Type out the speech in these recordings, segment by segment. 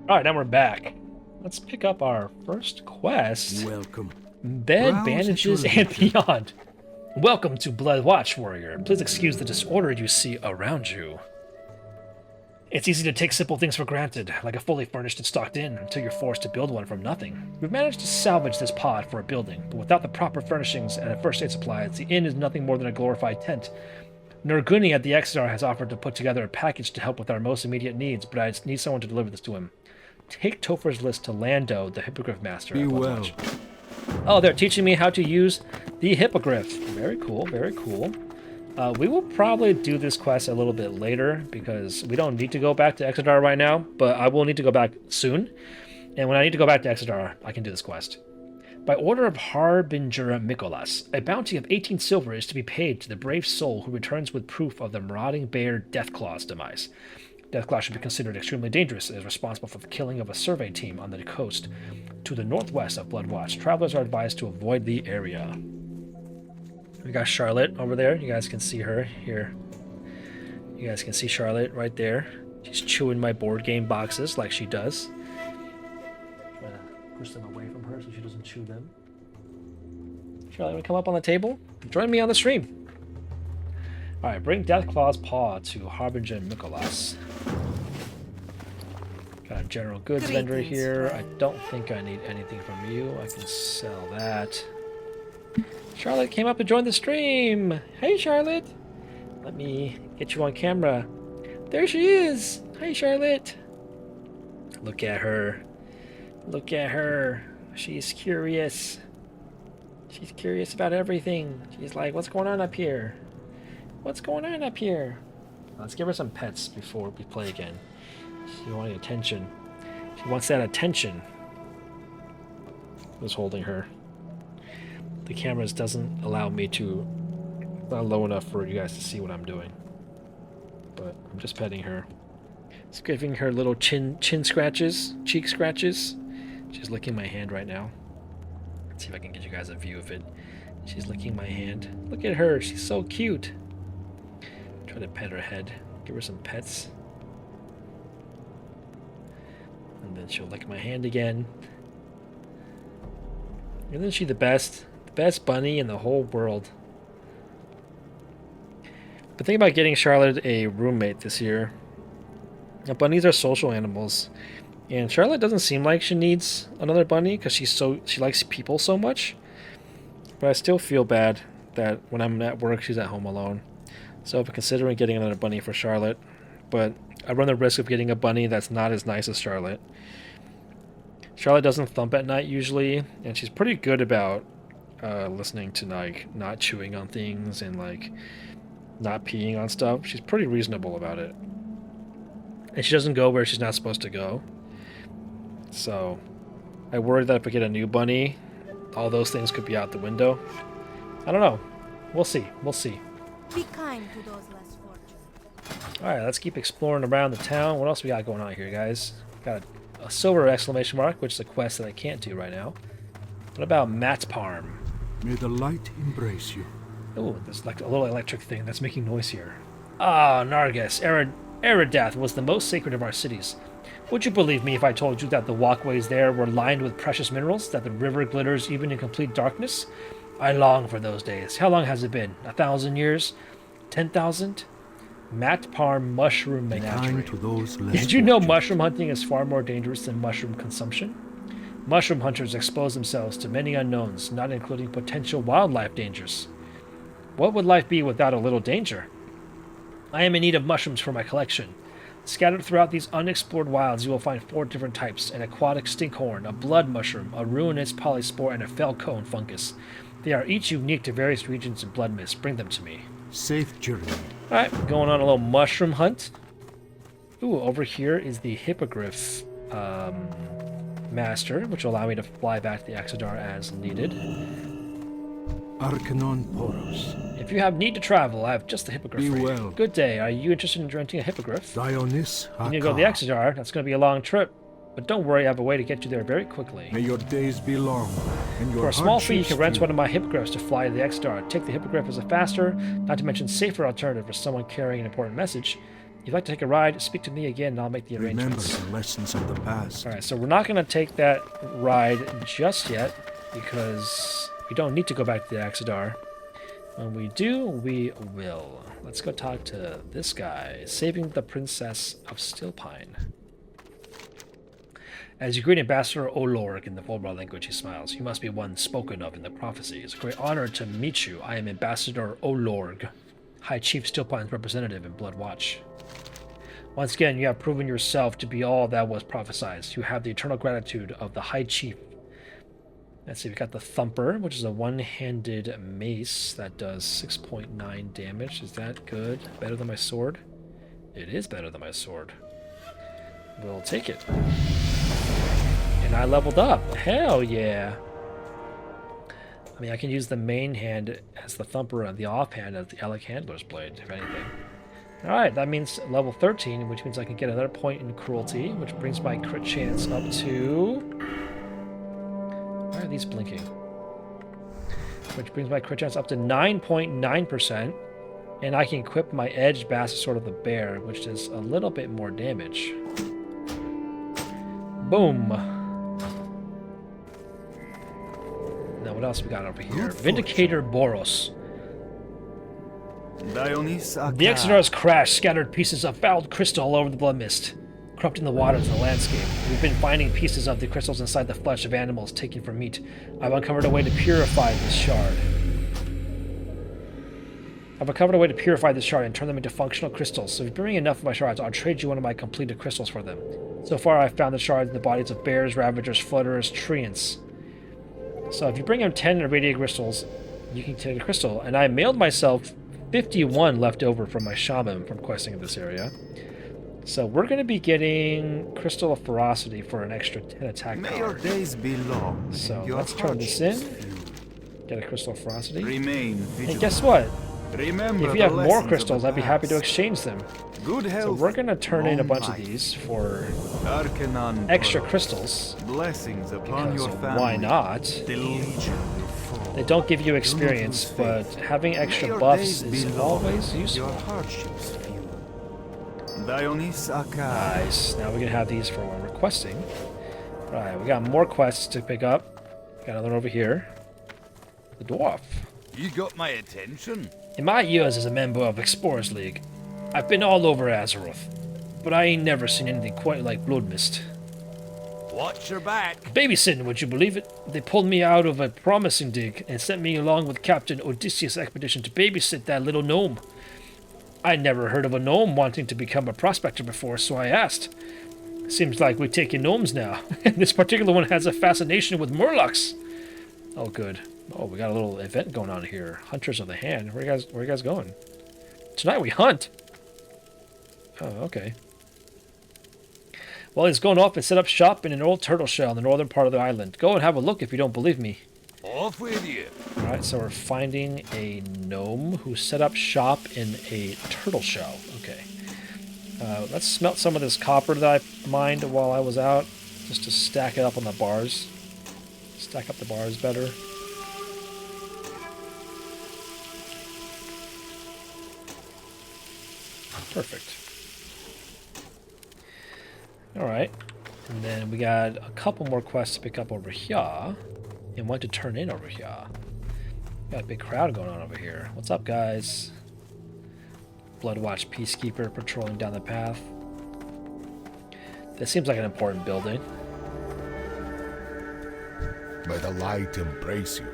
Alright, now we're back. Let's pick up our first quest. Welcome. Bed, Browse bandages, at your and leisure. beyond. Welcome to Blood Watch, warrior. Please excuse the disorder you see around you. It's easy to take simple things for granted, like a fully furnished and stocked inn, until you're forced to build one from nothing. We've managed to salvage this pod for a building, but without the proper furnishings and a first aid supplies, the inn is nothing more than a glorified tent. Nurguni at the Exodar has offered to put together a package to help with our most immediate needs, but I just need someone to deliver this to him. Take Topher's list to Lando, the Hippogriff Master. Be at well. Bloodwatch. Oh, they're teaching me how to use the Hippogriff. Very cool, very cool. We will probably do this quest a little bit later because we don't need to go back to Exodar right now, but I will need to go back soon. And when I need to go back to Exodar, I can do this quest. By order of Harbinger Mikolas, a bounty of 18 silver is to be paid to the brave soul who returns with proof of the marauding bear Deathclaw's demise. Deathclaw should be considered extremely dangerous and is responsible for the killing of a survey team on the coast to the northwest of Bloodwatch. Travelers are advised to avoid the area. We got Charlotte over there. You guys can see her here. You guys can see Charlotte right there. She's chewing my board game boxes like she does. Trying to push them away from her so she doesn't chew them. Charlotte, want to come up on the table? Join me on the stream. Alright, bring Deathclaw's paw to Harbinger Mikolas. Got a general goods vendor here. I don't think I need anything from you. I can sell that. Charlotte came up to join the stream. Hey, Charlotte. Let me get you on camera. There she is. Hi, Charlotte. Look at her. Look at her. She's curious. She's curious about everything. She's like, what's going on up here? What's going on up here? Let's give her some pets before we play again. She wants attention. She wants that attention. Who's holding her? The cameras doesn't allow me to... not low enough for you guys to see what I'm doing. But I'm just petting her. Just giving her little chin scratches, cheek scratches. She's licking my hand right now. Let's see if I can get you guys a view of it. She's licking my hand. Look at her, she's so cute. Try to pet her head. Give her some pets. And then she'll lick my hand again. Isn't she the best? The best bunny in the whole world. But think about getting Charlotte a roommate this year. Now, bunnies are social animals. And Charlotte doesn't seem like she needs another bunny because she likes people so much. But I still feel bad that when I'm at work, she's at home alone. So I'm considering getting another bunny for Charlotte, but I run the risk of getting a bunny that's not as nice as Charlotte. Charlotte doesn't thump at night usually, and she's pretty good about listening to like not chewing on things and like not peeing on stuff. She's pretty reasonable about it. And she doesn't go where she's not supposed to go. So I worry that if I get a new bunny, all those things could be out the window. I don't know. We'll see. We'll see. Be kind to those less fortunate. Alright, let's keep exploring around the town. What else we got going on here, guys? Got a silver exclamation mark, which is a quest that I can't do right now. What about Matparm? May the light embrace you. Oh, there's like a little electric thing that's making noise here. Ah, Nargis, Eridath was the most sacred of our cities. Would you believe me if I told you that the walkways there were lined with precious minerals, that the river glitters even in complete darkness? I long for those days. How long has it been? 1,000 years? 10,000? Matpar Mushroom Be Menagerie. kind to those less Did you know fortunate. mushroom hunting is far more dangerous than mushroom consumption? Mushroom hunters expose themselves to many unknowns, not including potential wildlife dangers. What would life be without a little danger? I am in need of mushrooms for my collection. Scattered throughout these unexplored wilds, you will find 4 different types: an aquatic stinkhorn, a blood mushroom, a ruinous polyspore, and a felcone fungus. They are each unique to various regions of Bloodmyst. Bring them to me. Safe journey. Alright, going on a little mushroom hunt. Ooh, over here is the Hippogriff Master, which will allow me to fly back to the Exodar as needed. Arcanon Poros. If you have need to travel, I have just the Hippogriff Be for you. well. Good day. Are you interested in renting a Hippogriff? Dionys You need to go to the Hakar. Exodar. That's going to be a long trip. But don't worry, I have a way to get you there very quickly. May your days be long, and your For a small fee, you hardships can rent few. one of my Hippogriffs to fly to the Exodar. Take the Hippogriff as a faster, not to mention safer alternative for someone carrying an important message. If you'd like to take a ride, speak to me again and I'll make the Remember arrangements. the lessons of the past. Alright, so we're not going to take that ride just yet because we don't need to go back to the Axadar. When we do, we will. Let's go talk to this guy, saving the Princess of Stillpine. As you greet Ambassador Olorg in the Volbra language, he smiles. You must be one spoken of in the prophecy. It's a great honor to meet you. I am Ambassador Olorg, High Chief Stillpine's representative in Bloodwatch. Once again, you have proven yourself to be all that was prophesied. You have the eternal gratitude of the High Chief. Let's see, we got the Thumper, which is a one-handed mace that does 6.9 damage. Is that good? Better than my sword? It is better than my sword. We'll take it. And I leveled up. Hell yeah. I mean, I can use the main hand as the Thumper and the offhand as the Alec Handler's Blade, if anything. Alright, that means level 13, which means I can get another point in Cruelty, which brings my crit chance up to... Why are these blinking? Which brings my crit chance up to 9.9%, and I can equip my Edged Bastard Sword of the Bear, which does a little bit more damage. Boom! Now what else we got over here? Vindicator Boros. The Exodars crashed, scattered pieces of fouled crystal all over the Bloodmyst, corrupting the waters and the landscape. We've been finding pieces of the crystals inside the flesh of animals taken for meat. I've uncovered a way to purify this shard. and turn them into functional crystals. So if you bring me enough of my shards, I'll trade you one of my completed crystals for them. So far, I've found the shards in the bodies of bears, ravagers, flutterers, treants. So if you bring him 10 irradiated crystals, you can take a crystal. And I mailed myself 51 left over from my shaman from questing in this area. So we're going to be getting Crystal of Ferocity for an extra 10 attack power. May your days be long. So let's turn this in. Get a Crystal of Ferocity. Remain vigilant. And guess what? Remember If you have the more lessons crystals, of I'd the be happy to past. exchange them. Good health. So we're going to turn in a long bunch of life. these for Arcanon extra Pearl. crystals. Blessings upon Because your family. why not? The Legion will fall. They don't give you experience, but having extra buffs is always Your useful. hardships few. Dionys Akai. Nice. Now we can have these for when we're questing. Right, we got more quests to pick up. Got another one over here. The dwarf. You got my attention. In my years as a member of Explorers League, I've been all over Azeroth, but I ain't never seen anything quite like Bloodmyst. Watch your back. Babysitting, would you believe it? They pulled me out of a promising dig and sent me along with Captain Odysseus' expedition to babysit that little gnome. I'd never heard of a gnome wanting to become a prospector before, so I asked. Seems like we take in gnomes now, and this particular one has a fascination with murlocs. Oh, good. Oh, we got a little event going on here. Hunters of the Hand. Where you guys going? Tonight we hunt. Oh, okay. Well, he's going off and set up shop in an old turtle shell in the northern part of the island. Go and have a look if you don't believe me. Off with you. Alright, so we're finding a gnome who set up shop in a turtle shell. Okay. Let's smelt some of this copper that I mined while I was out, just to stack it up on the bars. Stack up the bars better. Perfect. Alright. And then we got a couple more quests to pick up over here. And one to turn in over here. Got a big crowd going on over here. What's up, guys? Bloodwatch Peacekeeper patrolling down the path. This seems like an important building. May the light embrace you.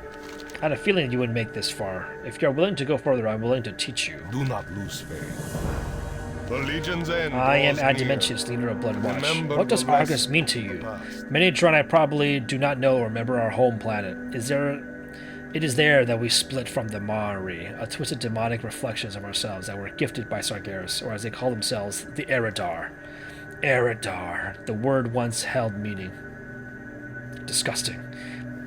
I had a feeling you wouldn't make this far. If you're willing to go further, I'm willing to teach you. Do not lose faith. The Legion's end. I am draws near. Adimentius, leader of Bloodwatch. Remember What does the Argus lessons mean to of you? the past. Many Draenei probably do not know or remember our home planet. It is there that we split from the Mari, a twisted demonic reflections of ourselves that were gifted by Sargeras, or as they call themselves, the Eridar. Eridar, the word once held meaning. Disgusting.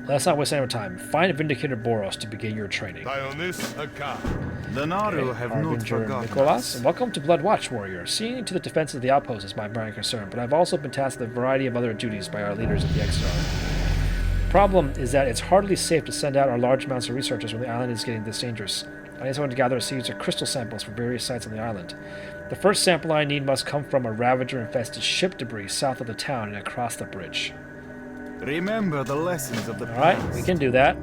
Let's not waste any more time. Find Vindicator Boros to begin your training. Dionys Akai. The Naru have not Harbinger forgotten Nicholas, us. welcome to Bloodwatch, warrior. Seeing to the defense of the outpost is my primary concern, but I've also been tasked with a variety of other duties by our leaders at the Exar. Problem is that it's hardly safe to send out our large amounts of researchers when the island is getting this dangerous. I need someone to gather a series of crystal samples from various sites on the island. The first sample I need must come from a Ravager-infested ship debris south of the town and across the bridge. Remember the lessons of the Alright, past. we can do that.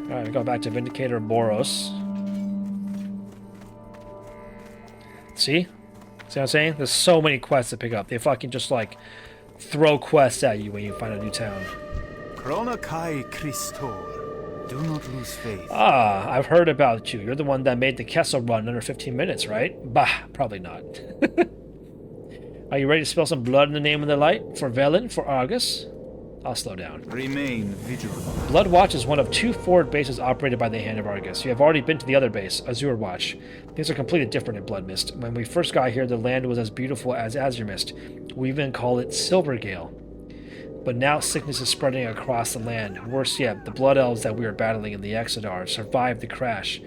Alright, we go back to Vindicator Boros. See? See what I'm saying? There's so many quests to pick up. They fucking just, like, throw quests at you when you find a new town. Chronokai Christor. Do not lose faith. Ah, I've heard about you. You're the one that made the Kessel run under 15 minutes, right? Bah, probably not. Are you ready to spill some blood in the name of the light? For Velen? For Argus? I'll slow down. Remain vigilant. Bloodwatch is one of 2 forward bases operated by the Hand of Argus. You have already been to the other base, Azure Watch. Things are completely different in Bloodmyst. When we first got here, the land was as beautiful as Azuremyst. We even call it Silvergale. But now sickness is spreading across the land. Worse yet, the Blood Elves that we are battling in the Exodar survived the crash.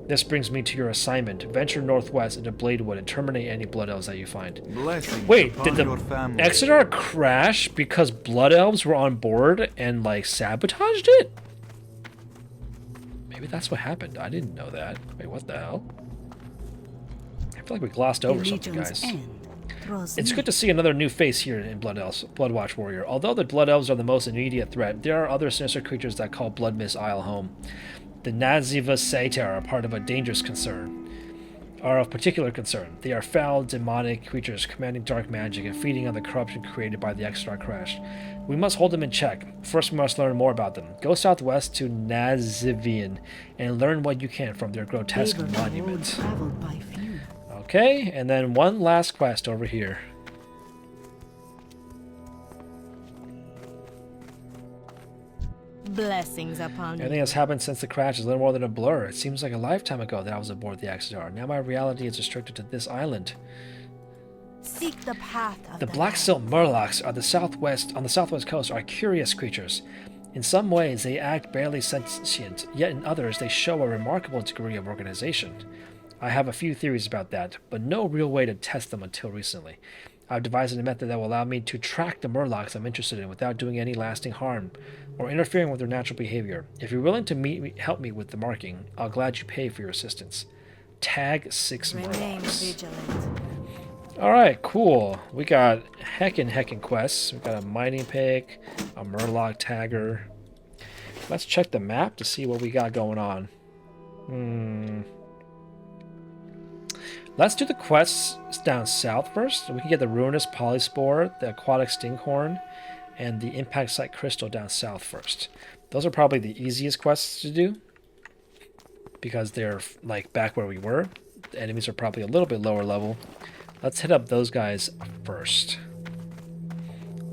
This brings me to your assignment. Venture northwest into Bladewood and terminate any Blood Elves that you find. Blessings Wait, upon did the your family. Exodar crash because Blood Elves were on board and, like, sabotaged it? Maybe that's what happened. I didn't know that. Wait, what the hell? I feel like we glossed over something, guys. It's good to see another new face here in Bloodwatch Warrior. Although the Blood Elves are the most immediate threat, there are other sinister creatures that call Bloodmyst Isle home. The Naziva Saetar are part of a dangerous concern. Are of particular concern. They are foul, demonic creatures commanding dark magic and feeding on the corruption created by the Extra crash. We must hold them in check. First, we must learn more about them. Go southwest to Nazivian and learn what you can from their grotesque monument. Okay, and then one last quest over here. Blessings upon Everything that's happened since the crash is little more than a blur. It seems like a lifetime ago that I was aboard the Exodar. Now my reality is restricted to this island. Seek the path of The Black Silt Murlocs are on the southwest coast are curious creatures. In some ways, they act barely sentient, yet in others, they show a remarkable degree of organization. I have a few theories about that, but no real way to test them until recently. I've devised a method that will allow me to track the Murlocs I'm interested in without doing any lasting harm or interfering with their natural behavior. If you're willing to help me with the marking, I'll gladly pay for your assistance. Tag 6 Remain Murlocs. vigilant. Alright, cool. We got heckin' quests. We got a mining pick, a Murloc tagger. Let's check the map to see what we got going on. Let's do the quests down south first. We can get the Ruinous Polyspore, the Aquatic Stinkhorn, and the Impact Site Crystal down south first. Those are probably the easiest quests to do because they're like back where we were. The enemies are probably a little bit lower level. Let's hit up those guys first.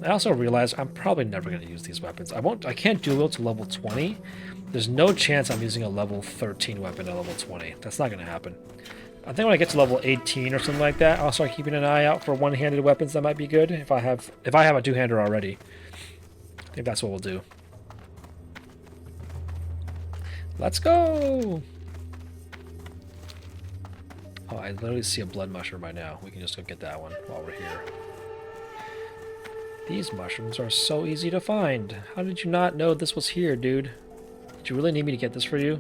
I also realize I'm probably never going to use these weapons. I can't dual wield to level 20. There's no chance I'm using a level 13 weapon at level 20. That's not going to happen. I think when I get to level 18 or something like that, I'll start keeping an eye out for one-handed weapons that might be good. If I have a two-hander already, I think that's what we'll do. Let's go! Oh, I literally see a blood mushroom right now. We can just go get that one while we're here. These mushrooms are so easy to find. How did you not know this was here, dude? Did you really need me to get this for you?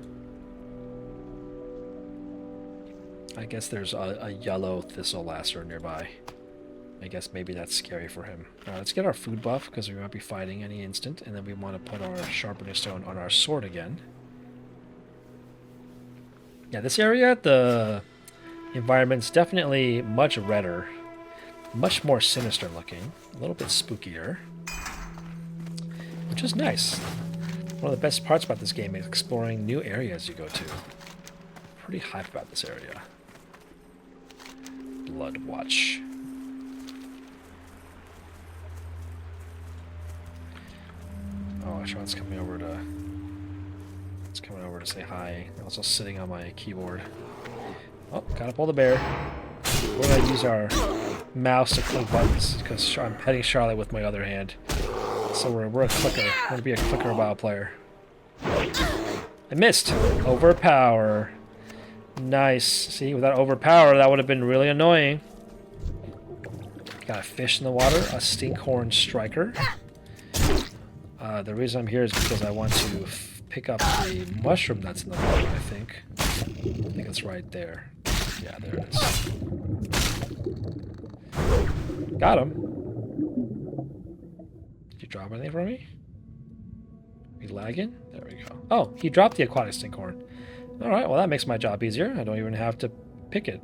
I guess there's a yellow thistle lasser nearby. I guess maybe that's scary for him. Alright, let's get our food buff because we might be fighting any instant. And then we want to put our sharpening stone on our sword again. Yeah, this area, the environment's definitely much redder. Much more sinister looking. A little bit spookier. Which is nice. One of the best parts about this game is exploring new areas you go to. Pretty hyped about this area. Bloodwatch. Oh, Sean's coming over to... It's coming over to say hi. Also sitting on my keyboard. Oh, gotta pull the bear. We're gonna use our mouse to click buttons because I'm petting Charlotte with my other hand. So we're a clicker. We're gonna be a clicker WoW player. I missed! Overpower. Nice. See, without overpower, that would have been really annoying. Got a fish in the water, a stinkhorn striker. The reason I'm here is because I want to pick up a mushroom that's in the water, I think. I think it's right there. Yeah, there it is. Got him. Did you drop anything for me? We lagging? There we go. Oh, he dropped the aquatic stinkhorn. Alright, well that makes my job easier. I don't even have to pick it.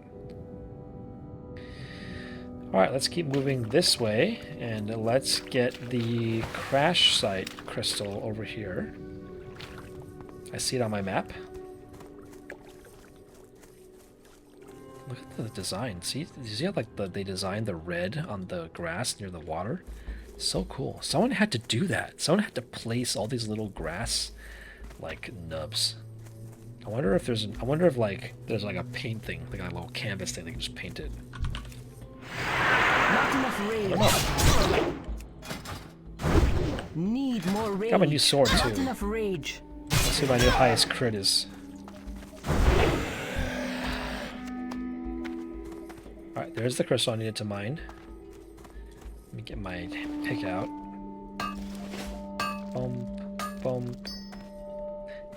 Alright, let's keep moving this way, and let's get the crash site crystal over here. I see it on my map. Look at the design. See, you see how like they designed the red on the grass near the water? So cool. Someone had to do that. Someone had to place all these little grass like nubs. I wonder if there's like there's like a paint thing, like a little canvas thing they can just paint it. Not enough rage. Need more rage. Got my new sword too. Not enough rage. Let's see what my new highest crit is. Alright, there's the crystal I needed to mine. Let me get my pick out. Boom, boom.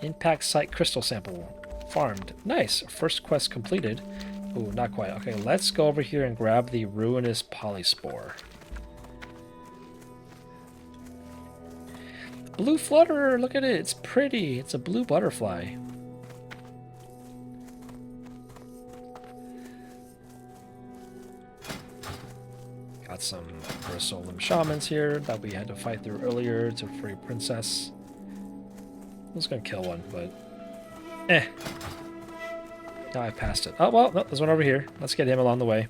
Impact site crystal sample. Farmed. Nice. First quest completed. Ooh, not quite. Okay, let's go over here and grab the ruinous polyspore. Blue flutterer! Look at it. It's pretty. It's a blue butterfly. Got some Ursulum shamans here that we had to fight through earlier to free princess. I was gonna kill one, but now I passed it. Oh well, no, there's one over here. Let's get him along the way.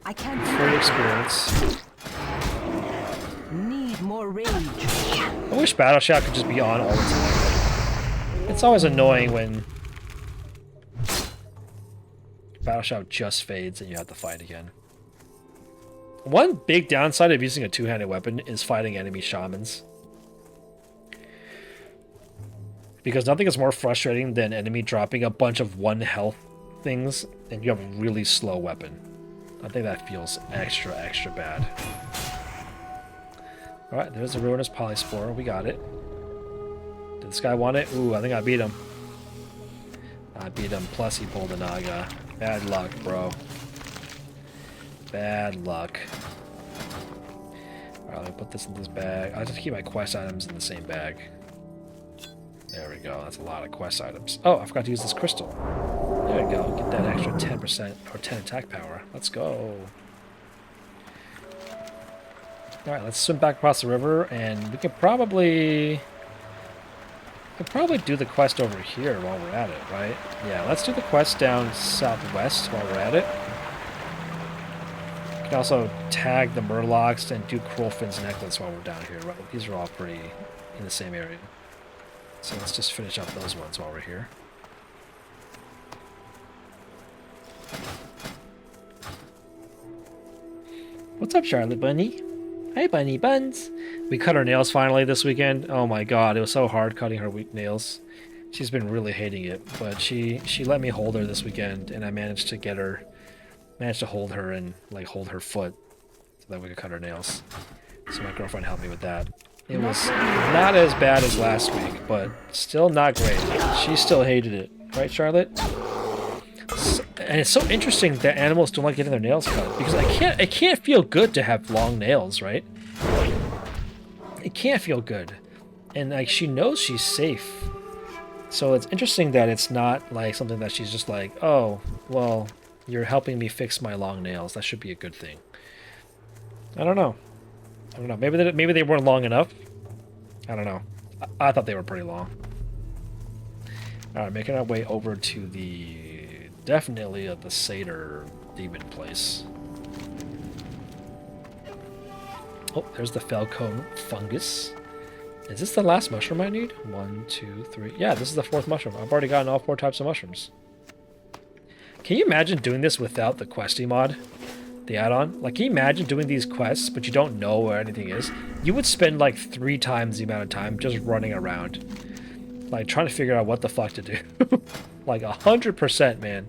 I can't Free experience. need more rage. I wish Battle Shout could just be on all the time. It's always annoying when Battle Shout just fades and you have to fight again. One big downside of using a two-handed weapon is fighting enemy shamans. Because nothing is more frustrating than enemy dropping a bunch of one health things and you have a really slow weapon. I think that feels extra bad. Alright, there's the ruinous polyspore. We got it. Did this guy want it? Ooh, I think I beat him. I beat him, plus he pulled a Naga. Bad luck, bro. Bad luck. Alright, let me put this in this bag. I'll just keep my quest items in the same bag. There we go. That's a lot of quest items. Oh, I forgot to use this crystal. There we go. Get that extra 10% or 10 attack power. Let's go. Alright, let's swim back across the river, and we could probably do the quest over here while we're at it, right? Yeah, let's do the quest down southwest while we're at it. We can also tag the Murlocs and do Cruelfin's Necklace while we're down here. Right? These are all pretty in the same area. So let's just finish up those ones while we're here. What's up, Charlotte Bunny? Hi, Bunny Buns. We cut her nails finally this weekend. Oh my god, it was so hard cutting her weak nails. She's been really hating it, but she let me hold her this weekend, and I managed to hold her and like hold her foot so that we could cut her nails. So my girlfriend helped me with that. It was not as bad as last week, but still not great. She still hated it, right, Charlotte? And it's so interesting that animals don't like getting their nails cut, because it can't feel good to have long nails, right? It can't feel good, and like she knows she's safe. So it's interesting that it's not like something that she's just like, oh, well, you're helping me fix my long nails. That should be a good thing. I don't know. Maybe they weren't long enough. I don't know. I thought they were pretty long. All right, making our way over to definitely the Satyr demon place. Oh, there's the Falcone fungus. Is this the last mushroom I need? 1, 2, 3. Yeah, this is the 4th mushroom. I've already gotten all 4 types of mushrooms. Can you imagine doing this without the questy mod? The add-on? Like, can you imagine doing these quests, but you don't know where anything is? You would spend like 3 times the amount of time just running around. Like, trying to figure out what the fuck to do. Like, 100%, man.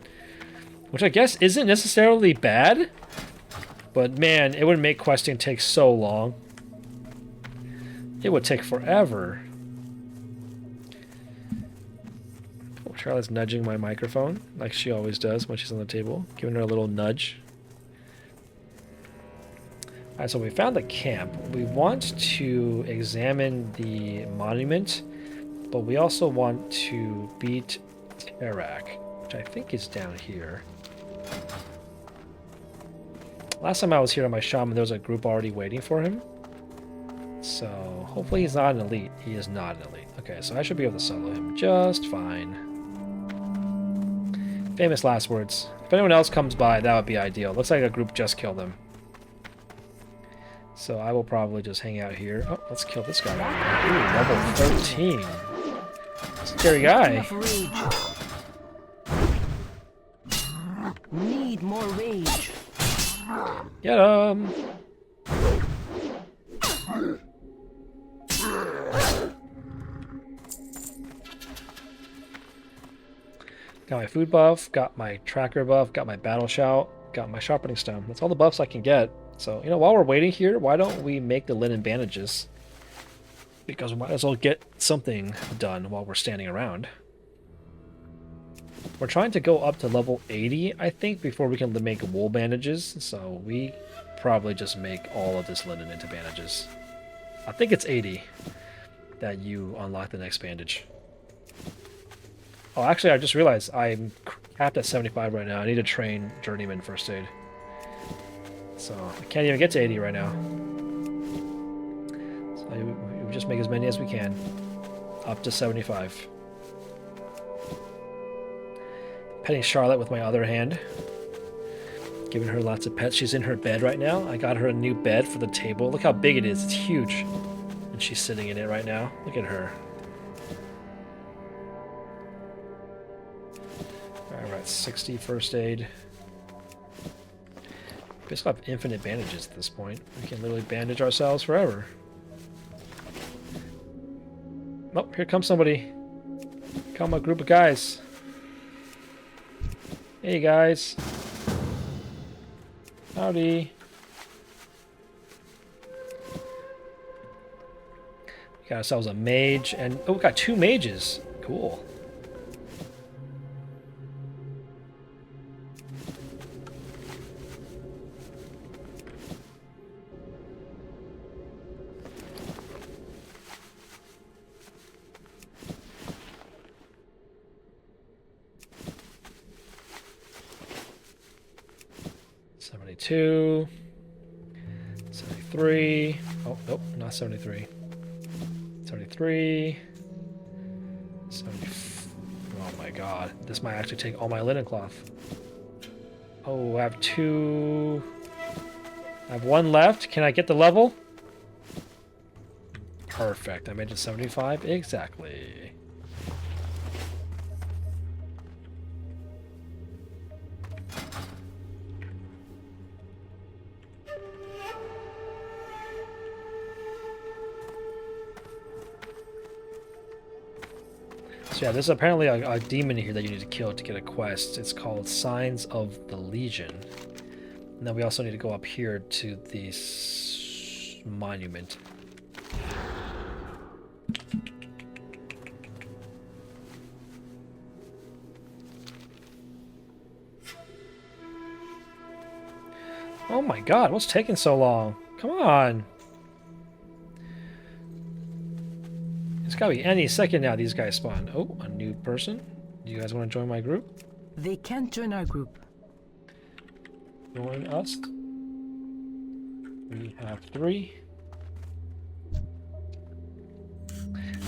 Which I guess isn't necessarily bad. But, man, it would make questing take so long. It would take forever. Charlotte's nudging my microphone like she always does when she's on the table, giving her a little nudge. Alright, so we found the camp. We want to examine the monument, but we also want to beat Tarak, which I think is down here. Last time I was here on my shaman, there was a group already waiting for him. So hopefully he's not an elite. He is not an elite. Okay, so I should be able to solo him just fine. Famous last words. If anyone else comes by, that would be ideal. Looks like a group just killed him. So I will probably just hang out here. Oh, let's kill this guy. Ooh, level 13. Scary guy. Enough rage. Need more rage. Get him. Got my food buff, got my tracker buff, got my battle shout, got my sharpening stone. That's all the buffs I can get. So, you know, while we're waiting here, why don't we make the linen bandages? Because we might as well get something done while we're standing around. We're trying to go up to level 80, I think, before we can make wool bandages. So we probably just make all of this linen into bandages. I think it's 80 that you unlock the next bandage. Oh, actually, I just realized I'm capped at 75 right now. I need to train Journeyman First Aid. So I can't even get to 80 right now. So we just make as many as we can. Up to 75. Petting Charlotte with my other hand. Giving her lots of pets. She's in her bed right now. I got her a new bed for the table. Look how big it is. It's huge. And she's sitting in it right now. Look at her. Alright, we're at 60 first aid. Basically have infinite bandages at this point. We can literally bandage ourselves forever. Oh, here comes somebody. Come a group of guys. Hey guys. Howdy. We got ourselves a mage and oh, we got 2 mages. Cool. Two, 73. Oh, nope, not 73. 73. 70. Oh my god. This might actually take all my linen cloth. Oh, I have 2. I have 1 left. Can I get the level? Perfect. I made it 75. Exactly. So yeah, there's apparently a demon here that you need to kill to get a quest. It's called Signs of the Legion. And then we also need to go up here to this monument. Oh my god, what's taking so long? Come on! It's gotta be any second now these guys spawn. Oh, a new person. Do you guys want to join my group? They can't join our group. Join us. We have 3.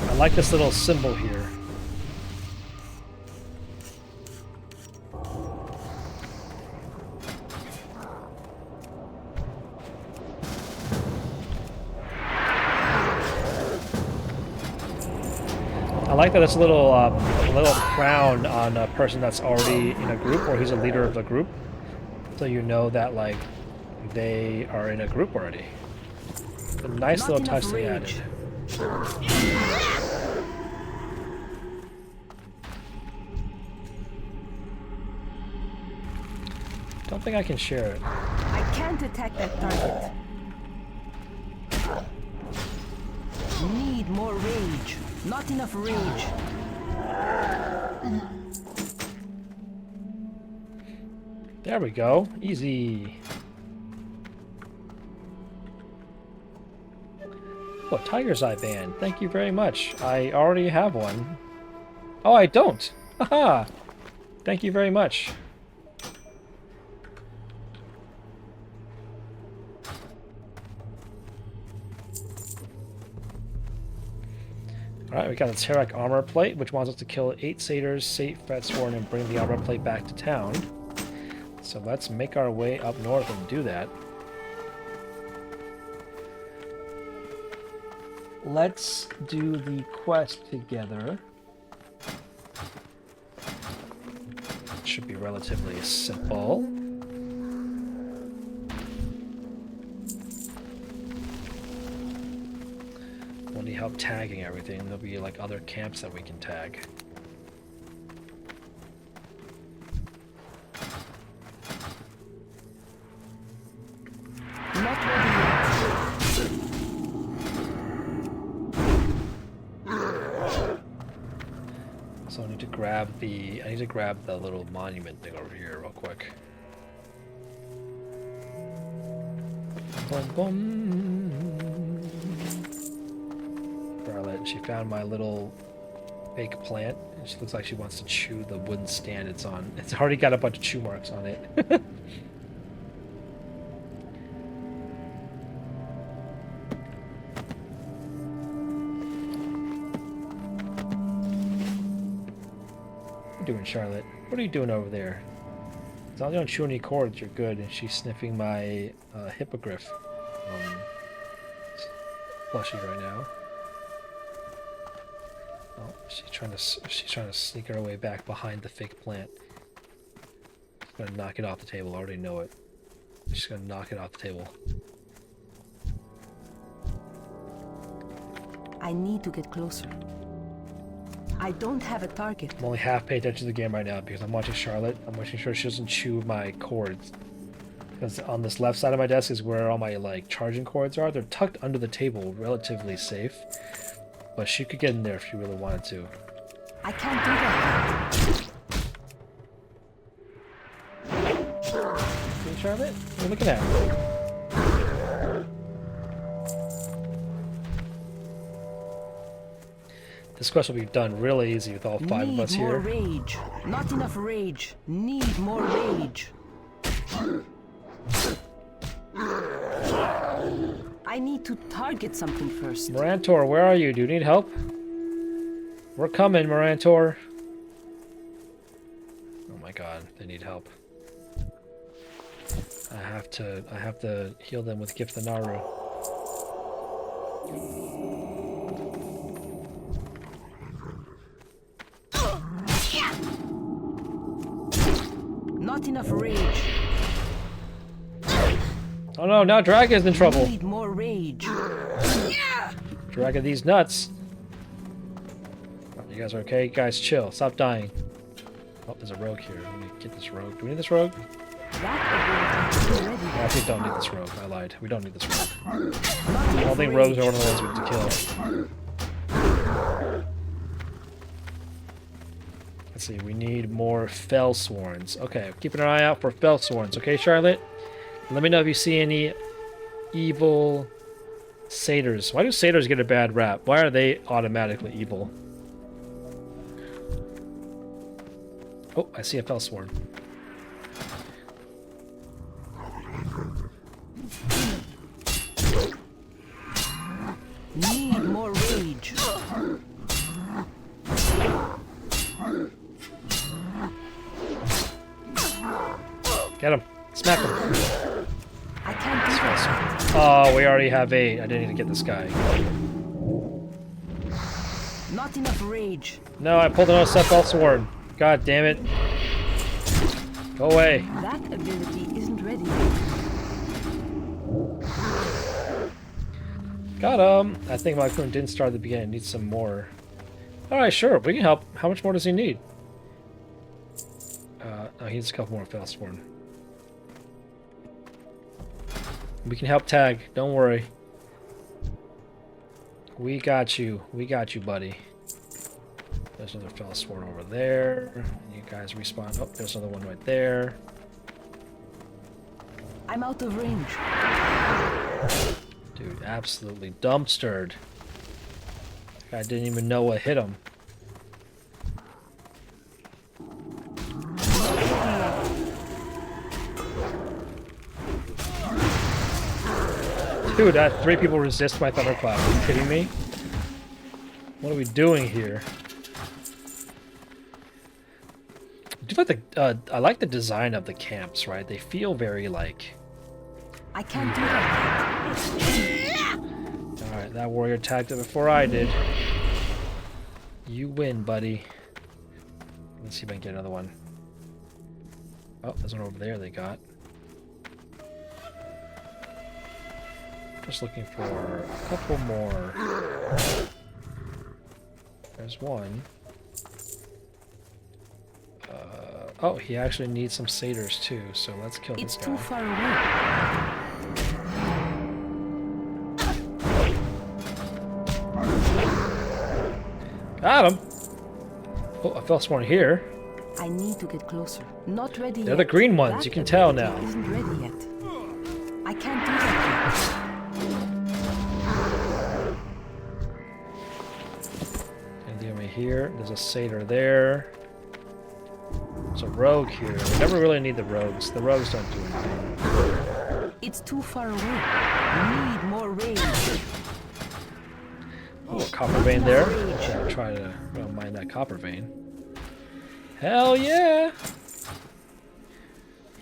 I like this little symbol here. I like that it's a little crown on a person that's already in a group, or he's a leader of the group, so you know that like they are in a group already. A nice little touch they added. Don't think I can share it. I can't attack that target. Need more rage. Not enough rage. There we go. Easy. Oh, Tiger's Eye band. Thank you very much. I already have one. Oh, I don't. Haha. Thank you very much. Alright, we got a Terrak armor plate, which wants us to kill 8 satyrs, Sate Fatsworn, and bring the armor plate back to town. So let's make our way up north and do that. Let's do the quest together. Should be relatively simple. We'll need help tagging everything. There'll be like other camps that we can tag. Not ready yet. So I need to grab the little monument thing over here real quick. Boom, boom. Charlotte, she found my little fake plant. And she looks like she wants to chew the wooden stand it's on. It's already got a bunch of chew marks on it. What are you doing, Charlotte? What are you doing over there? As long as you don't chew any cords, you're good. And she's sniffing my hippogriff plushie right now. Oh, she's trying to sneak her way back behind the fake plant. She's gonna knock it off the table. I already know it. She's gonna knock it off the table. I need to get closer. I don't have a target. I'm only half paying attention to the game right now because I'm watching Charlotte. I'm making sure she doesn't chew my cords. Because on this left side of my desk is where all my like charging cords are. They're tucked under the table, relatively safe. But she could get in there if she really wanted to. I can't do that. See, Charlotte? What are you looking at? This quest will be done really easy with all 5 of us Need more here. rage. Not enough rage. Need more rage. I need to target something first. Morantor, where are you? Do you need help? We're coming, Morantor. Oh my god, they need help. I have to heal them with Gift the Naru. Not enough rage. Oh no, now Dragon's in trouble. Need more rage. Dragon these nuts. Oh, you guys are okay? Guys, chill. Stop dying. Oh, there's a rogue here. Let me get this rogue. Do we need this rogue? That ability is ready. I actually don't need this rogue. I lied. We don't need this rogue. I don't think rogues are one of the ones we need to kill. Let's see. We need more Fellsworns. Okay, keeping an eye out for Fellsworns. Okay, Charlotte? Let me know if you see any evil satyrs. Why do satyrs get a bad rap? Why are they automatically evil? Oh, I see a Fellsworn. Need more rage. Get him. Smack him. I can't do that. Oh, we already have 8. I didn't need to get this guy. Not enough rage. No, I pulled another Fellsworn. God damn it. Go away. That ability isn't ready. Got him. I think my crew didn't start at the beginning. Needs some more. Alright, sure. We can help. How much more does he need? Oh, he needs a couple more Fellsworn. We can help tag. Don't worry. We got you. We got you, buddy. There's another Fellsworn over there. You guys respawn. Oh, there's another one right there. I'm out of range. Dude, absolutely dumpstered. I didn't even know what hit him. Dude, I had 3 people resist my thunderclap. Are you kidding me? What are we doing here? Do you like the? I like the design of the camps. Right? They feel very like. I can't do that. All right, that warrior attacked it before I did. You win, buddy. Let's see if I can get another one. Oh, there's one over there they got. Just looking for a couple more. There's one. Oh, he actually needs some satyrs too, so let's kill It's this too guy. far away. Got him! Oh, I felt one here. I need to get closer. Not ready They're yet. the green ones, That you can tell ability now. Isn't ready yet. I can't do that Anything over here? There's a satyr there. There's a rogue here. We never really need the rogues. The rogues don't do anything. yet. It's too far away. Need more range. Oh, a copper vein there. I'll try to mine that copper vein. Hell yeah!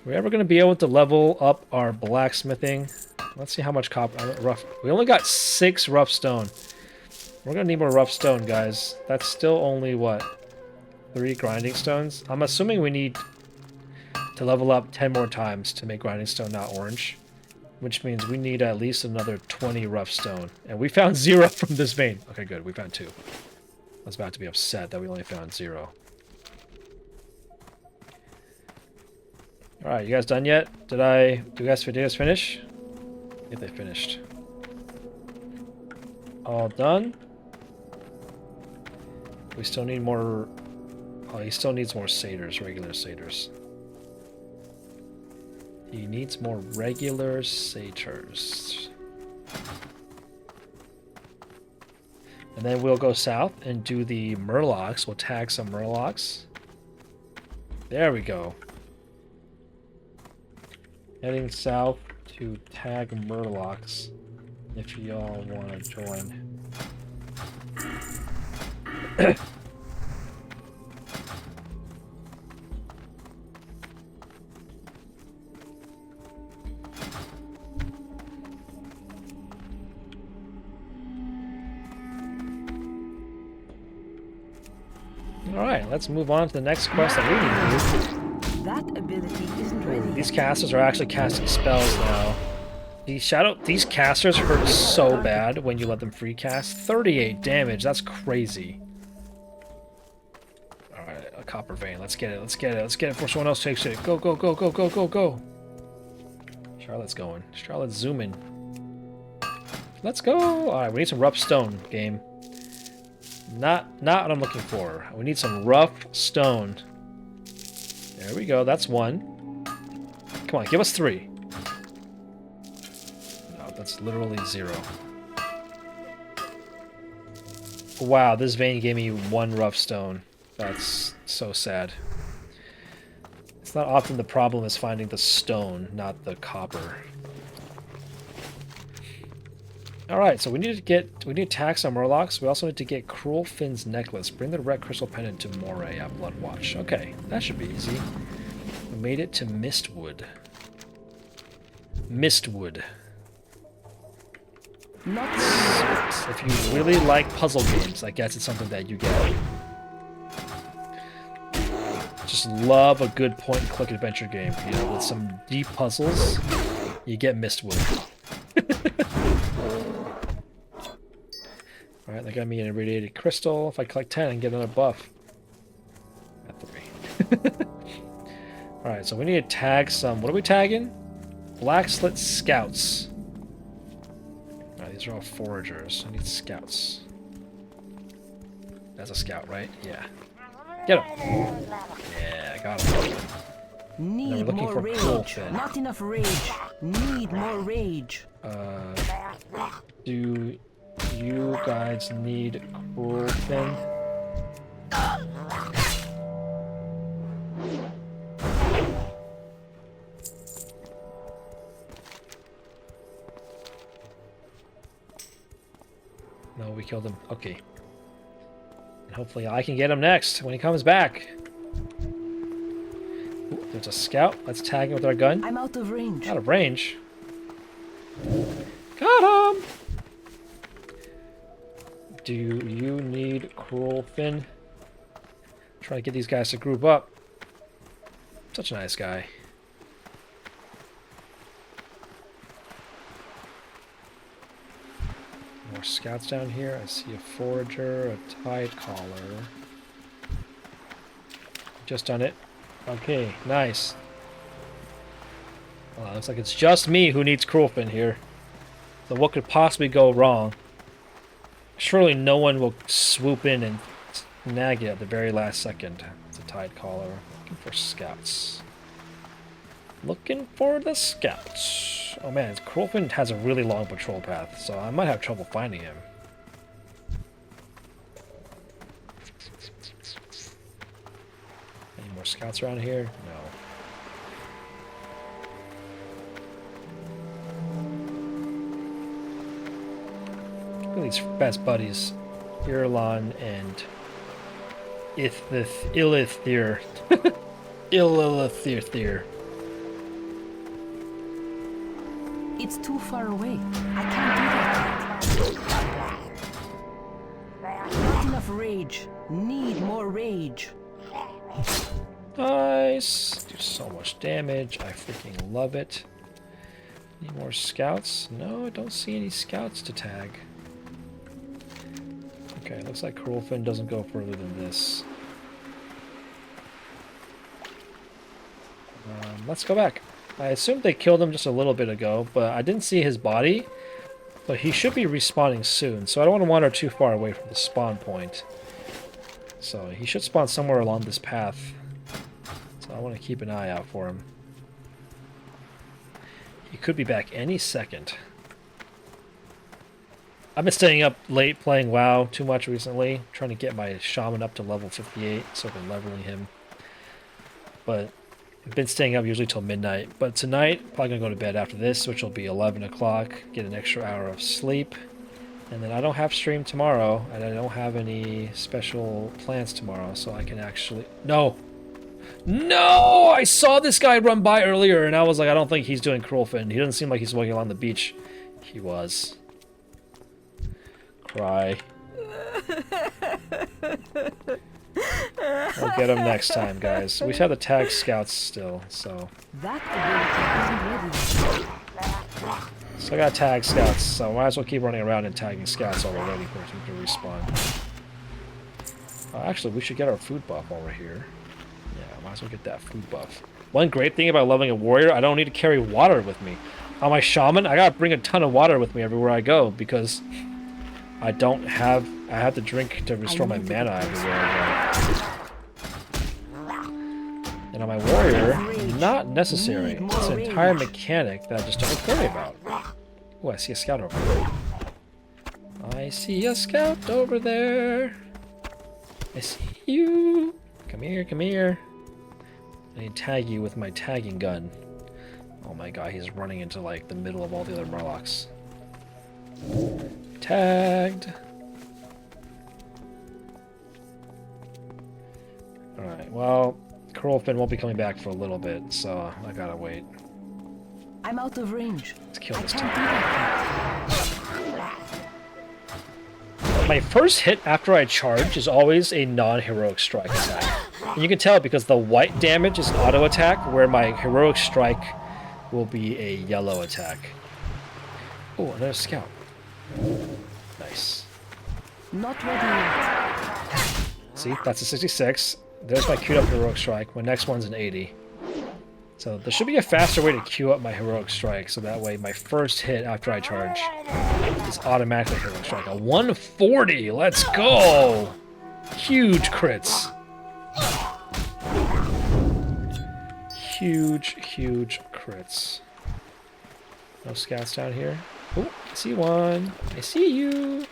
We're ever going to be able to level up our blacksmithing? Let's see how much copper. Rough. We only got 6 rough stone. We're going to need more rough stone, guys. That's still only what? 3 grinding stones? I'm assuming we need to level up 10 more times to make grinding stone not orange. Which means we need at least another 20 rough stone. And we found 0 from this vein. Okay, good. We found 2. I was about to be upset that we only found 0. Alright, you guys done yet? Do you guys finish? I think they finished. All done? We still need more... Oh, he still needs more satyrs, regular satyrs. He needs more regular satyrs. And then we'll go south and do the murlocs. We'll tag some murlocs. There we go. Heading south to tag murlocs if y'all want to join. Alright, let's move on to the next quest that we need to do. That ability isn't ready These yet. casters are actually casting spells now. These casters hurt so bad when you let them free cast. 38 damage, that's crazy. Alright, a copper vein. Let's get it before someone else takes it. Go, go, go, go, go, go, go. Charlotte's going. Charlotte's zooming. Let's go! Alright, we need some rough stone, game. Not what I'm looking for. We need some rough stone. There we go, that's 1. Come on, give us 3. No, that's literally 0. Wow, this vein gave me 1 rough stone. That's so sad. It's not often the problem is finding the stone, not the copper. Alright, so we need to attack some murlocs. We also need to get Cruel Finn's necklace. Bring the red crystal pendant to Moray at Bloodwatch. Okay, that should be easy. We made it to Mistwood. Mistwood. Not If you really like puzzle games, I guess it's something that you get. Just love a good point-and-click adventure game. You know, with some deep puzzles, you get Mistwood. Alright, they got me an irradiated crystal. If I collect 10, I can get another buff. At 3. Alright, so we need to tag some... What are we tagging? Black Slit Scouts. Alright, these are all foragers. I need scouts. That's a scout, right? Yeah. Get him! Yeah, I got him. need looking more for rage. Cruel Finn. Not enough rage. Need more rage. Do you guys need cruel fin? No, we killed him. Okay. And hopefully I can get him next when he comes back. Ooh, there's a scout. Let's tag him with our gun. I'm out of range. Out of range. Got him! Do you need cruel fin? Try to get these guys to group up. Such a nice guy. More scouts down here. I see a forager, a tide caller. Just done it. Okay, nice. Well, looks like it's just me who needs cruel fin here. So what could possibly go wrong? Surely no one will swoop in and snag it at the very last second. It's a tide caller. Looking for scouts. Looking for the scouts. Oh man, Crowfin has a really long patrol path, so I might have trouble finding him. Any more scouts around here? No. Look at these best buddies. Irlon and Illithir. Illithir. It's too far away. I can't do that yet. Not enough rage. Need more rage. Nice. Do so much damage. I freaking love it. Any more scouts? No, I don't see any scouts to tag. Okay, looks like Crowfin doesn't go further than this. Let's go back. I assumed they killed him just a little bit ago, but I didn't see his body. But he should be respawning soon, so I don't want to wander too far away from the spawn point. So he should spawn somewhere along this path. So I want to keep an eye out for him. He could be back any second. I've been staying up late playing WoW too much recently, trying to get my shaman up to level 58, so I've been leveling him. But I've been staying up usually till midnight, but tonight, probably gonna go to bed after this, which will be 11 o'clock, get an extra hour of sleep, and then I don't have stream tomorrow, and I don't have any special plans tomorrow, so I can actually... No! No! I saw this guy run by earlier, and I was like, I don't think he's doing Crowfin. He doesn't seem like he's walking along the beach. He was. Cry. We'll get him next time, guys. We have the tag scouts still, so... That ability isn't ready. So I got tag scouts, so I might as well keep running around and tagging scouts while we're waiting for him to respawn. Actually, we should get our food buff while we're here. Yeah, might as well get that food buff. One great thing about leveling a warrior, I don't need to carry water with me. On my shaman, I gotta bring a ton of water with me everywhere I go, because I don't have... I have to drink to restore my mana everywhere I go. And on my warrior, not necessary. It's an entire mechanic that I just don't worry about. Oh, I see a scout over there. I see a scout over there. I see you. Come here, come here. I need to tag you with my tagging gun. Oh my god, he's running into like the middle of all the other Murlocs. Tagged. Alright, well, Crowfin won't be coming back for a little bit, so I gotta wait. I'm out of range. Let's kill I this can't time. do that yet. My first hit after I charge is always a non-heroic strike attack. And you can tell because the white damage is an auto attack, where my heroic strike will be a yellow attack. Oh, another scout. Nice. Not ready yet. See, that's a 66. There's my queued up heroic strike. My next one's an 80. So there should be a faster way to queue up my heroic strike, so that way my first hit after I charge is automatically heroic strike. A 140! Let's go! Huge crits. Huge, huge crits. No scouts down here. Oh, I see one. I see you.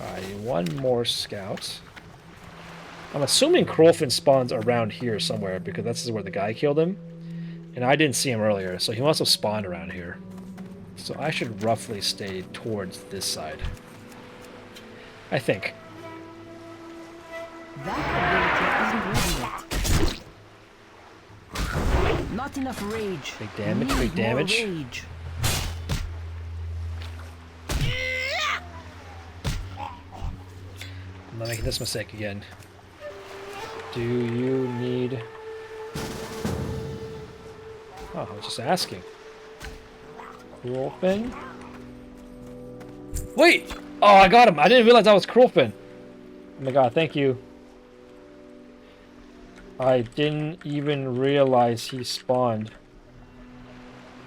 Alright, one more scout. I'm assuming Krolfin spawns around here somewhere because this is where the guy killed him. And I didn't see him earlier, so he must have spawned around here. So I should roughly stay towards this side. I think. That ability isn't ready yet. Not enough rage. Big damage, Need big damage. more rage. I'm not making this mistake again. Do you need... Oh, I was just asking. Krolfin? Wait! Oh, I got him! I didn't realize that was Krolfin. Oh my god, thank you. I didn't even realize he spawned.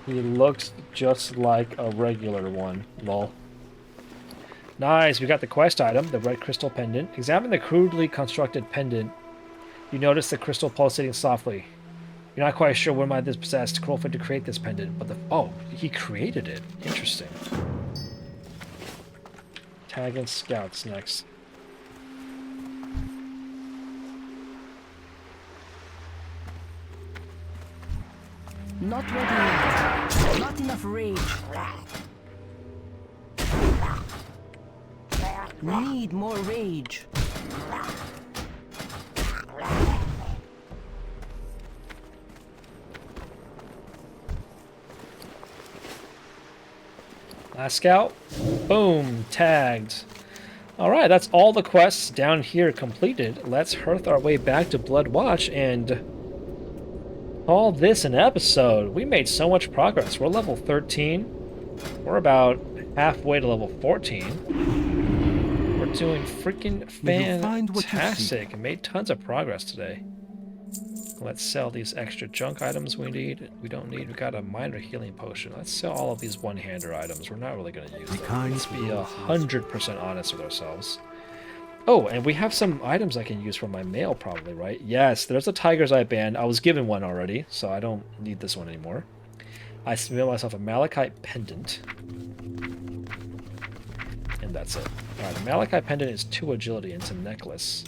He looks just like a regular one. Lol. Nice, we got the quest item, the red crystal pendant. Examine the crudely constructed pendant. You notice the crystal pulsating softly. You're not quite sure what might this possessed Krolfin to create this pendant, but the... Oh, he created it. Interesting. Tag and scouts next. Not ready yet. Not enough rage. Need more rage. Last scout. Boom. Tagged. Alright, that's all the quests down here completed. Let's hearth our way back to Bloodwatch and call this an episode. We made so much progress. We're level 13. We're about halfway to level 14. We're doing freaking fantastic and made tons of progress today. Let's sell these extra junk items we need. We don't need. We got a minor healing potion. Let's sell all of these one-hander items. We're not really going to use them. Let's be 100% honest with ourselves. Oh, and we have some items I can use for my mail probably, right? Yes, there's a Tiger's Eye band. I was given one already, so I don't need this one anymore. I submit myself a Malachite pendant. And that's it. Alright, the Malachite pendant is 2 agility and it's a necklace.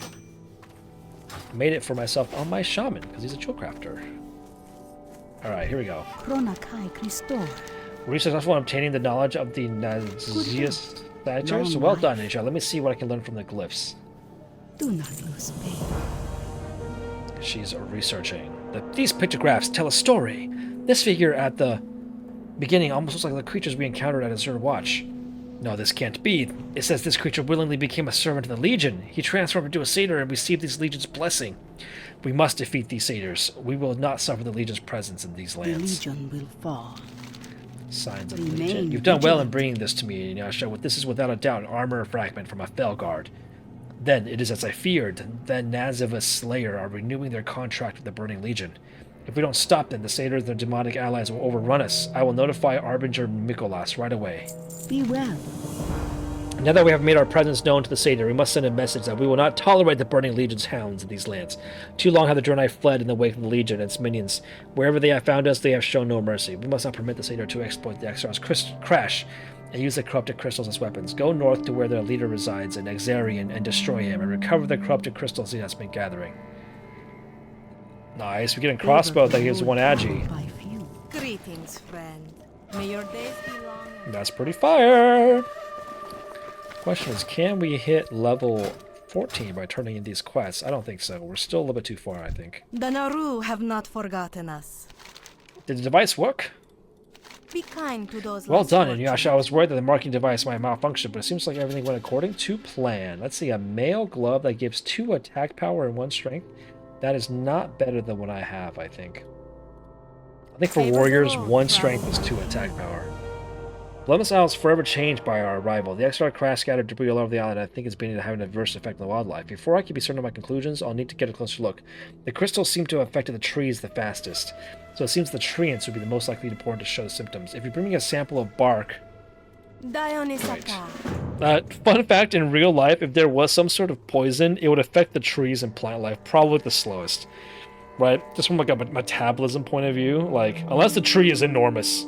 Made it for myself on my shaman, because he's a jewel crafter. Alright, here we go. Were you successful in obtaining the knowledge of the Nazius statues? Well done, Nisha. Let me see what I can learn from the glyphs. Do not lose faith. She's researching. These pictographs tell a story. This figure at the beginning almost looks like the creatures we encountered at Azure Watch. No, this can't be. It says this creature willingly became a servant of the Legion. He transformed into a satyr and received this Legion's blessing. We must defeat these satyrs. We will not suffer the Legion's presence in these lands. The Legion will fall. Signs of the Legion. You've done well in bringing this to me, Inyasha. This is without a doubt an armor fragment from a Felguard. Then, it is as I feared. Then Nazivus Slayer are renewing their contract with the Burning Legion. If we don't stop them, the satyrs and their demonic allies will overrun us. I will notify Arbinger Mikolas right away. Be well. Now that we have made our presence known to the satyr, we must send a message that we will not tolerate the Burning Legion's hounds in these lands. Too long have the Draenei fled in the wake of the Legion and its minions. Wherever they have found us, they have shown no mercy. We must not permit the satyr to exploit the Azeroth's crash and use the corrupted crystals as weapons. Go north to where their leader resides in Exarian and destroy him, and recover the corrupted crystals he has been gathering. Nice, we get a crossbow that gives 1 agi. Greetings, friend. May your days be long. That's pretty fire! Question is, can we hit level 14 by turning in these quests? I don't think so. We're still a little bit too far, I think. The Naru have not forgotten us. Did the device work? Be kind to those Well less done, fortunate. Inuyasha. I was worried that the marking device might malfunction, but it seems like everything went according to plan. Let's see, a mail glove that gives 2 attack power and 1 strength. That is not better than what I have, I think. I think for warriors, 1 strength is 2 attack power. Bloodmyst Isle is forever changed by our arrival. The Exar crash scattered debris all over the island, and I think it's beginning to have an adverse effect on the wildlife. Before I can be certain of my conclusions, I'll need to get a closer look. The crystals seem to have affected the trees the fastest, so it seems the treants would be the most likely to show symptoms. If you bring me a sample of bark... Dionysaka. Fun fact, in real life, if there was some sort of poison, it would affect the trees and plant life probably the slowest. Right? Just from like a metabolism point of view, like, unless the tree is enormous.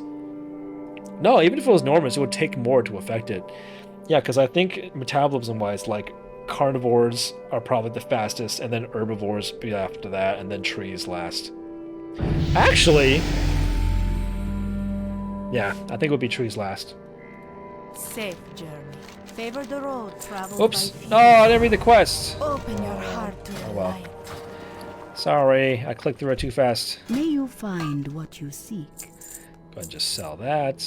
No, even if it was Normans, it would take more to affect it. Yeah, because I think metabolism-wise, like, carnivores are probably the fastest, and then herbivores be after that, and then trees last. Actually, yeah, I think it would be trees last. Safe journey. Favor the road traveled Oops. by Oh, I didn't read the quest. Open your heart to the well. light. Sorry, I clicked through it too fast. May you find what you seek. Go ahead and just sell that.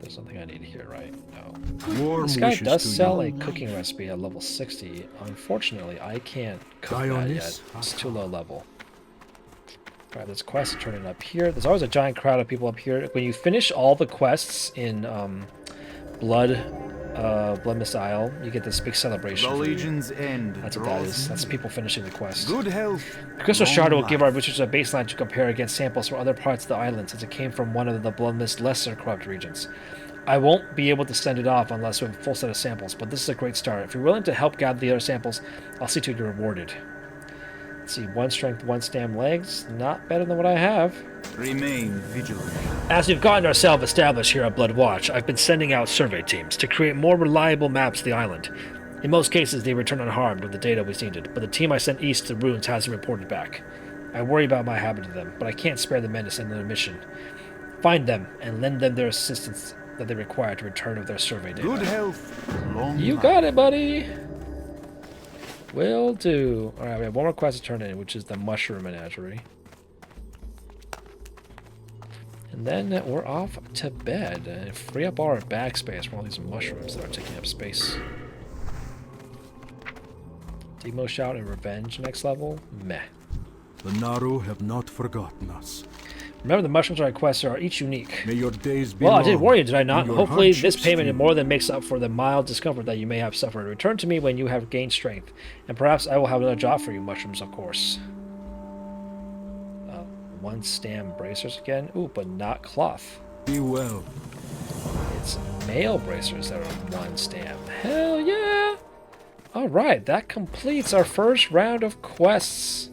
There's nothing I need here, right? No. Warm This guy wishes does to sell you. a cooking recipe at level 60. Unfortunately, I can't cook that Dionys yet. It's too low level. Alright, this quest is turning up here. There's always a giant crowd of people up here. When you finish all the quests in Bloodmyst Isle, you get this big celebration. The for you. Legion's end. That's what that is. That's people finishing the quest. Good health. The Crystal long Shard will life. give our researchers a baseline to compare against samples from other parts of the island, since it came from one of the Bloodmyst lesser corrupt regions. I won't be able to send it off unless we have a full set of samples, but this is a great start. If you're willing to help gather the other samples, I'll see to it you're rewarded. Let's see, 1 strength, 1 stam legs. Not better than what I have. Remain vigilant. As we've gotten ourselves established here at Bloodwatch, I've been sending out survey teams to create more reliable maps of the island. In most cases, they return unharmed with the data we needed, but the team I sent east to the ruins hasn't reported back. I worry about my habit to them, but I can't spare the men to send on a mission. Find them and lend them their assistance that they require to return with their survey data. Good health. Long You life. got it, buddy. Will do. Alright, we have one more quest to turn in, which is the Mushroom Menagerie. And then we're off to bed and free up our backspace from all these mushrooms that are taking up space. Demo Shout and Revenge next level? Meh. The Naru have not forgotten us. Remember, the mushrooms our quests are each unique. May your days be Well, I long. did warn you, did I not? and your Hopefully this hardships payment few. more than makes up for the mild discomfort that you may have suffered. Return to me when you have gained strength, and perhaps I will have another job for you, mushrooms, of course. 1 stam bracers again. Ooh, but not cloth. Be well. It's male bracers that are 1 stam. Hell yeah! Alright, that completes our first round of quests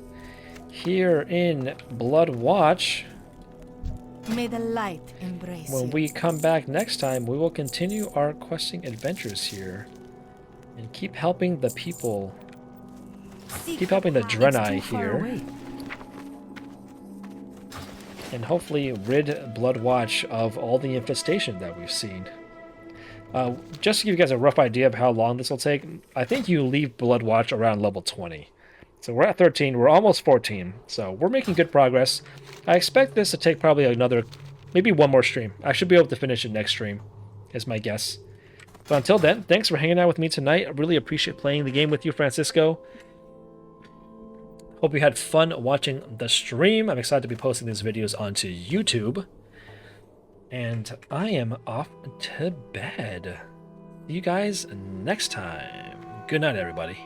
here in Bloodwatch. May the light embrace When you. we come back next time, we will continue our questing adventures here and keep helping the people, Seek keep helping the path. Draenei Too far here, away. and hopefully rid Bloodwatch of all the infestation that we've seen. Just to give you guys a rough idea of how long this will take, I think you leave Bloodwatch around level 20. So we're at 13, we're almost 14, so we're making good progress. I expect this to take probably another, maybe one more stream. I should be able to finish it next stream, is my guess. But until then, thanks for hanging out with me tonight. I really appreciate playing the game with you, Francisco. Hope you had fun watching the stream. I'm excited to be posting these videos onto YouTube. And I am off to bed. See you guys next time. Good night, everybody.